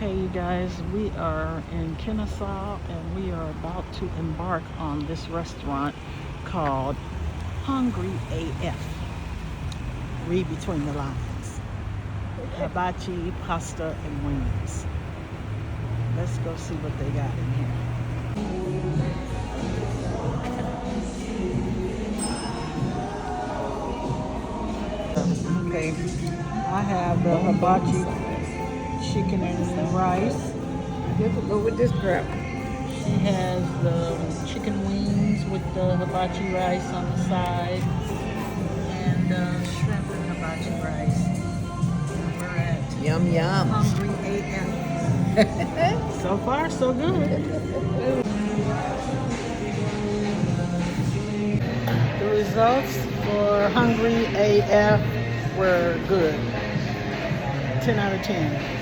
Okay, you guys, we are in Kennesaw and we are about to embark on this restaurant called Hungry AF. Read between the lines. Hibachi, pasta, and wings. Let's go see what they got in here. Okay, I have the hibachi chicken and rice. Let's go with this crap. She has the chicken wings with the hibachi rice on the side and shrimp and hibachi rice. And we're at Yum, yum. Hungry AF. So far, so good. The results for Hungry AF were good. 10 out of 10.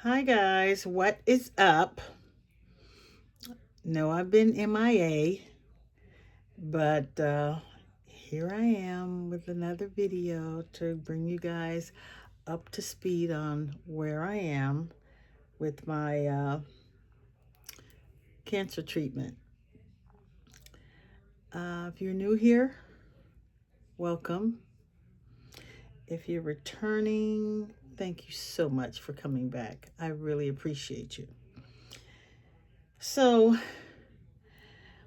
Hi guys, what is up? No, I've been MIA, but here I am with another video to bring you guys up to speed on where I am with my cancer treatment. If you're new here, welcome. If you're returning, thank you so much for coming back. I really appreciate you. So,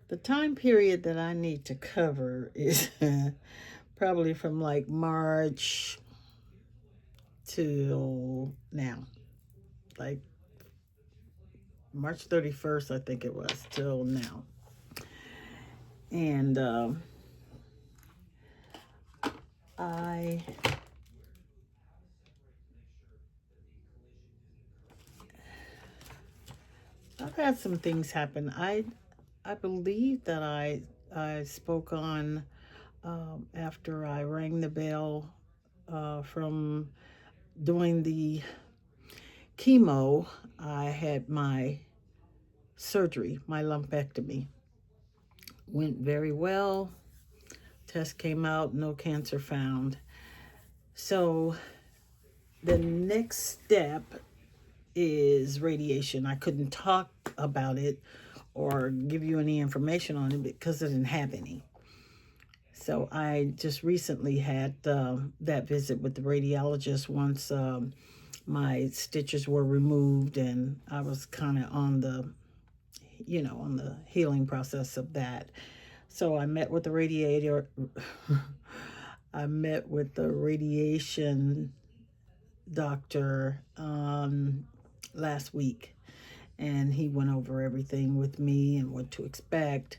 the time period that I need to cover is probably from like March till now. Like March 31st, I think it was, till now. And I've had some things happen. I believe that I spoke on after I rang the bell from doing the chemo. I had my surgery, my lumpectomy. Went very well. Test came out, no cancer found. So the next step is radiation. I couldn't talk about it or give you any information on it because I didn't have any. So I just recently had that visit with the radiologist once my stitches were removed, and I was kind of on the, on the healing process of that. So I met with the radiator. I met with the radiation doctor last week, and he went over everything with me and what to expect.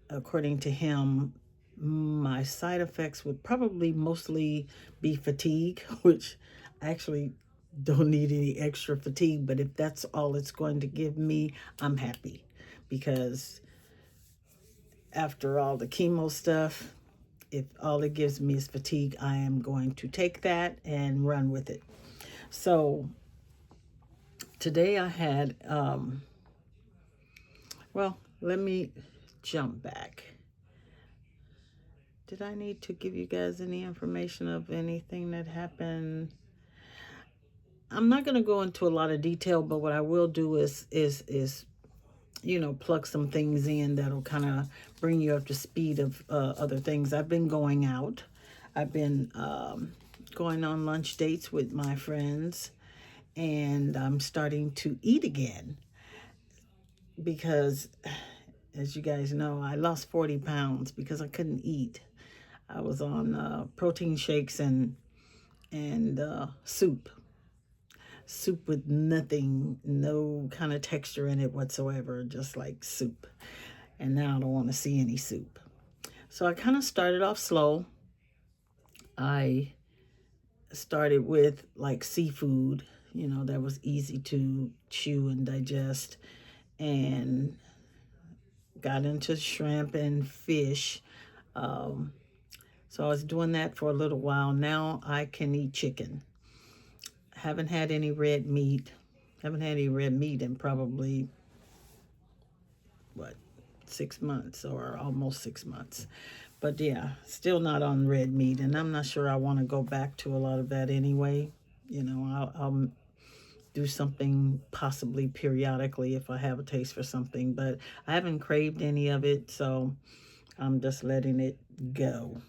According to him, my side effects would probably mostly be fatigue, which I actually don't need any extra fatigue, but if that's all it's going to give me, I'm happy, because after all the chemo stuff, if all it gives me is fatigue, I am going to take that and run with it. So today I had, well, let me jump back. Did I need to give you guys any information of anything that happened? I'm not going to go into a lot of detail, but what I will do is plug some things in that'll kind of bring you up to speed of other things. I've been going out. I've been going on lunch dates with my friends, and I'm starting to eat again because, as you guys know, I lost 40 pounds because I couldn't eat. I was on protein shakes and soup with nothing, no kind of texture in it whatsoever, just like soup. And now I don't want to see any soup. So I kind of started off slow. I started with like seafood, that was easy to chew and digest, and got into shrimp and fish. So I was doing that for a little while. Now I can eat chicken. Haven't had any red meat. Haven't had any red meat in probably, 6 months or almost 6 months. But yeah, still not on red meat, and I'm not sure I want to go back to a lot of that anyway. I'll do something possibly periodically if I have a taste for something, but I haven't craved any of it, so I'm just letting it go.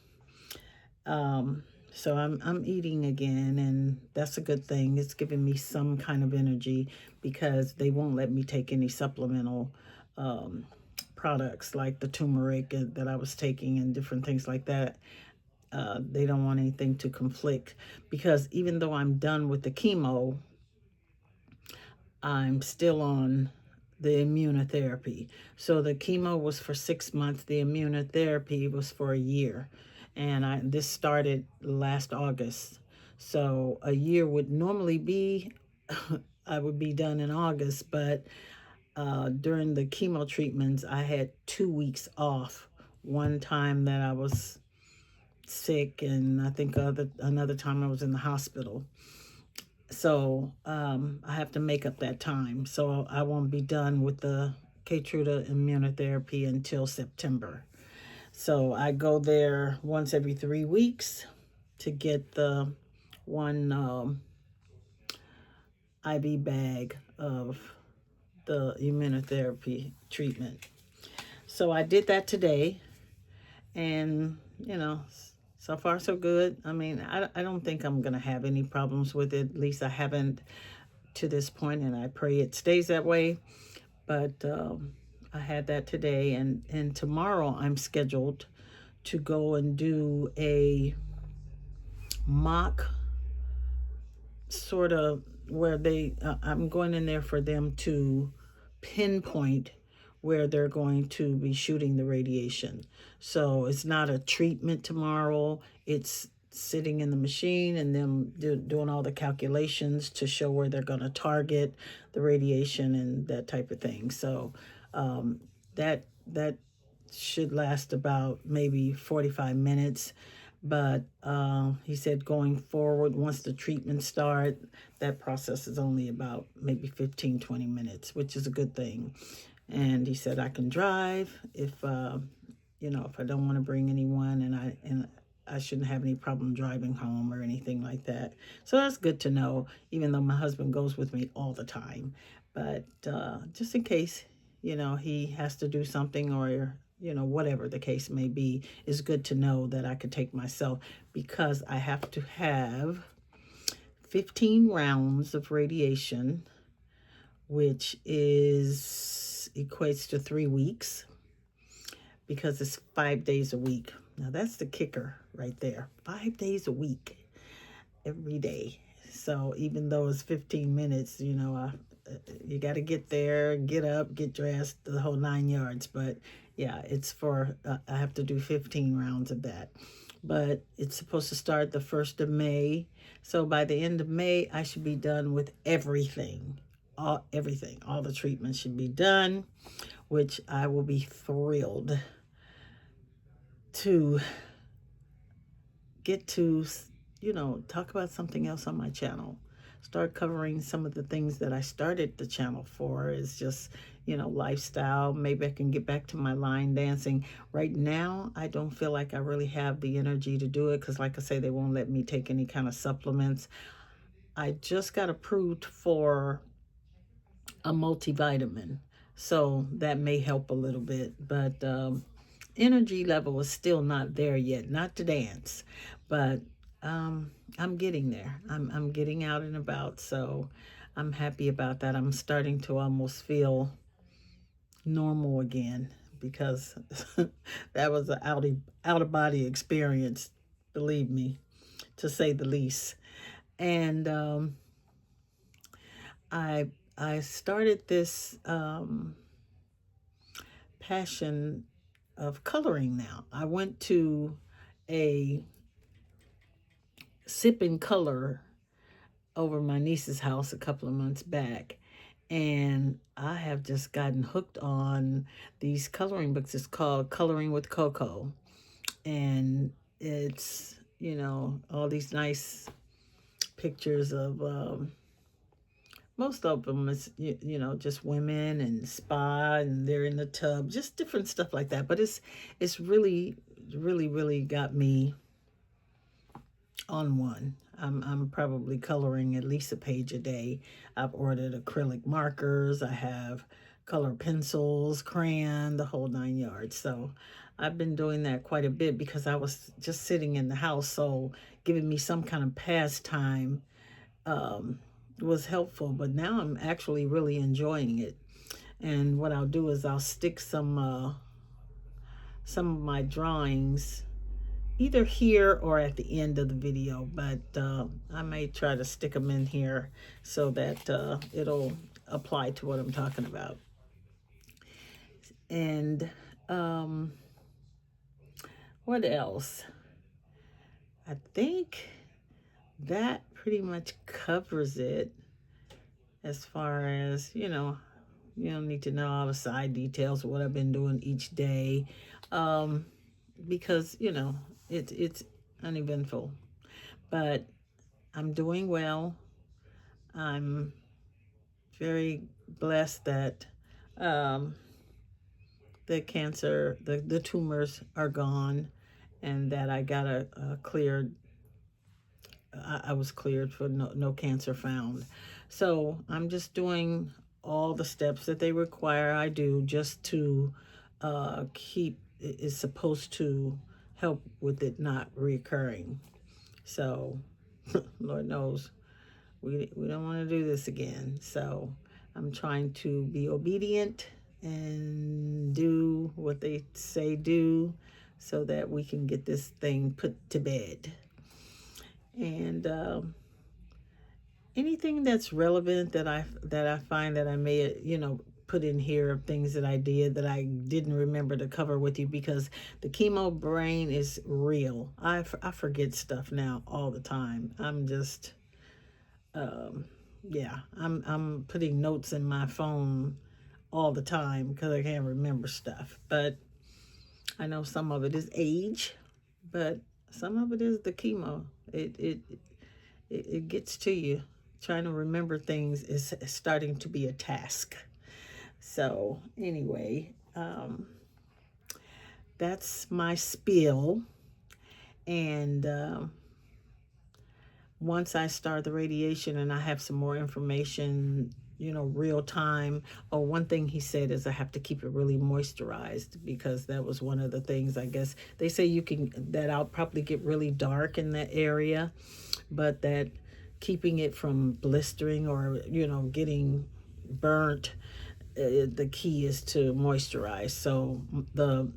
Um, so I'm eating again, and that's a good thing. It's giving me some kind of energy because they won't let me take any supplemental um, products like the turmeric that I was taking and different things like that. They don't want anything to conflict because even though I'm done with the chemo, I'm still on the immunotherapy. So the chemo was for 6 months, the immunotherapy was for a year. And this started last August. So a year would normally be, I would be done in August, but during the chemo treatments, I had 2 weeks off. One time that I was sick, and I think another time I was in the hospital. So I have to make up that time. So I won't be done with the Keytruda immunotherapy until September. So I go there once every 3 weeks to get the one IV bag of the immunotherapy treatment. So I did that today, and so far so good. I mean, I don't think I'm going to have any problems with it. At least I haven't to this point, and I pray it stays that way. But I had that today, and tomorrow I'm scheduled to go and do a mock sort of where I'm going in there for them to pinpoint where they're going to be shooting the radiation. So it's not a treatment tomorrow. It's sitting in the machine and them doing all the calculations to show where they're going to target the radiation and that type of thing. So that should last about maybe 45 minutes. But he said going forward, once the treatment start, that process is only about maybe 15-20 minutes, which is a good thing. And he said I can drive if if I don't want to bring anyone, and I shouldn't have any problem driving home or anything like that. So that's good to know, even though my husband goes with me all the time. But just in case, he has to do something, or whatever the case may be, is good to know that I could take myself, because I have to have 15 rounds of radiation, which is equates to 3 weeks, because it's 5 days a week. Now that's the kicker right there. 5 days a week, every day. So even though it's 15 minutes, you got to get there, get up, get dressed, the whole 9 yards. But yeah, it's for, I have to do 15 rounds of that. But it's supposed to start the 1st of May. So by the end of May, I should be done with everything. Everything. All the treatments should be done, which I will be thrilled to get to, talk about something else on my channel. Start covering some of the things that I started the channel for, is just, lifestyle. Maybe I can get back to my line dancing. Right now, I don't feel like I really have the energy to do it because, like I say, they won't let me take any kind of supplements. I just got approved for a multivitamin, so that may help a little bit. But energy level is still not there yet, not to dance, but I'm getting there. I'm getting out and about, so I'm happy about that. I'm starting to almost feel normal again, because that was an out of body experience, believe me, to say the least. And I I started this passion of coloring now. I went to a sip and color over my niece's house a couple of months back, and I have just gotten hooked on these coloring books. It's called Coloring with Coco, and it's all these nice pictures of most of them is just women and spa, and they're in the tub, just different stuff like that. But it's really really, really got me on one. I'm probably coloring at least a page a day. I've ordered acrylic markers. I have color pencils, crayon, the whole 9 yards. So I've been doing that quite a bit because I was just sitting in the house. So giving me some kind of pastime um, was helpful. But now I'm actually really enjoying it. And what I'll do is I'll stick some of my drawings either here or at the end of the video, but I may try to stick them in here so that it'll apply to what I'm talking about. And um, what else? I think that pretty much covers it as far as, you don't need to know all the side details of what I've been doing each day um, because, it's uneventful. But I'm doing well. I'm very blessed that um, the tumors are gone, and that I got a cleared. I was cleared for no cancer found. So I'm just doing all the steps that they require I do just to keep. Is supposed to help with it not recurring. So, Lord knows we don't want to do this again. So I'm trying to be obedient and do what they say do so that we can get this thing put to bed. And anything that's relevant that I find that I may put in here of things that I did that I didn't remember to cover with you, because the chemo brain is real. I forget stuff now all the time. I'm just yeah, I'm putting notes in my phone all the time because I can't remember stuff. But I know some of it is age, but some of it is the chemo. It gets to you. Trying to remember things is starting to be a task. So anyway, that's my spiel. And once I start the radiation and I have some more information, real time. Oh, one thing he said is I have to keep it really moisturized, because that was one of the things, I guess. They say that I'll probably get really dark in that area, but that keeping it from blistering or, getting burnt, the key is to moisturize. So the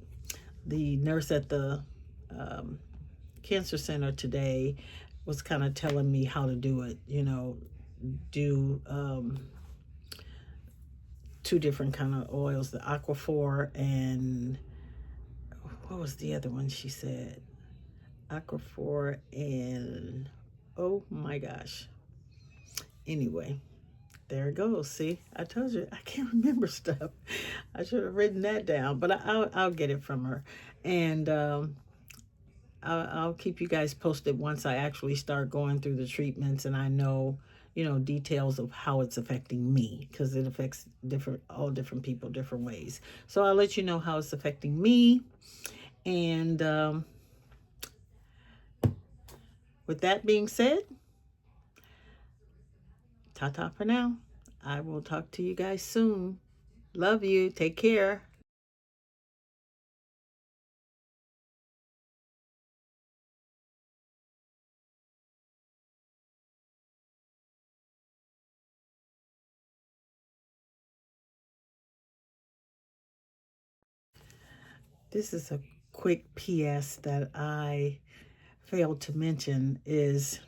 nurse at the um, cancer center today was kind of telling me how to do it. Do two different kind of oils, the Aquaphor and what was the other one she said? Aquaphor and oh my gosh. Anyway, there it goes. See, I told you I can't remember stuff. I should have written that down, but I'll get it from her, and I'll keep you guys posted once I actually start going through the treatments and I know, details of how it's affecting me, because it affects all different people different ways. So I'll let you know how it's affecting me. And with that being said, ta-ta for now. I will talk to you guys soon. Love you. Take care. This is a quick PS that I failed to mention is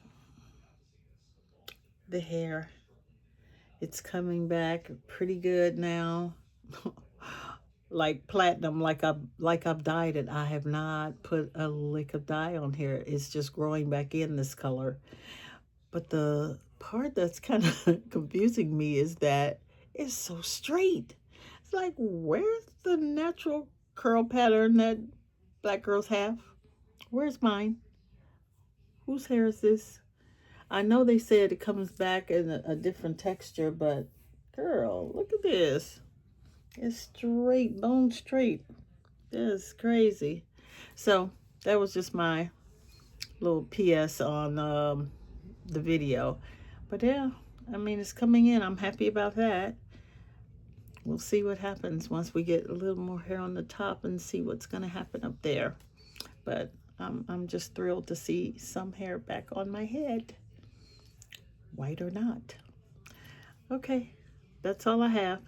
the hair. It's coming back pretty good now. Like platinum, like I've dyed it. I have not put a lick of dye on here. It's just growing back in this color. But the part that's kind of confusing me is that it's so straight. It's like, where's the natural curl pattern that black girls have? Where's mine? Whose hair is this? I know they said it comes back in a different texture, but girl, look at this. It's straight, bone straight. This is crazy. So that was just my little PS on the video. But yeah, I mean, it's coming in. I'm happy about that. We'll see what happens once we get a little more hair on the top and see what's going to happen up there. But I'm just thrilled to see some hair back on my head, white or not. Okay, that's all I have.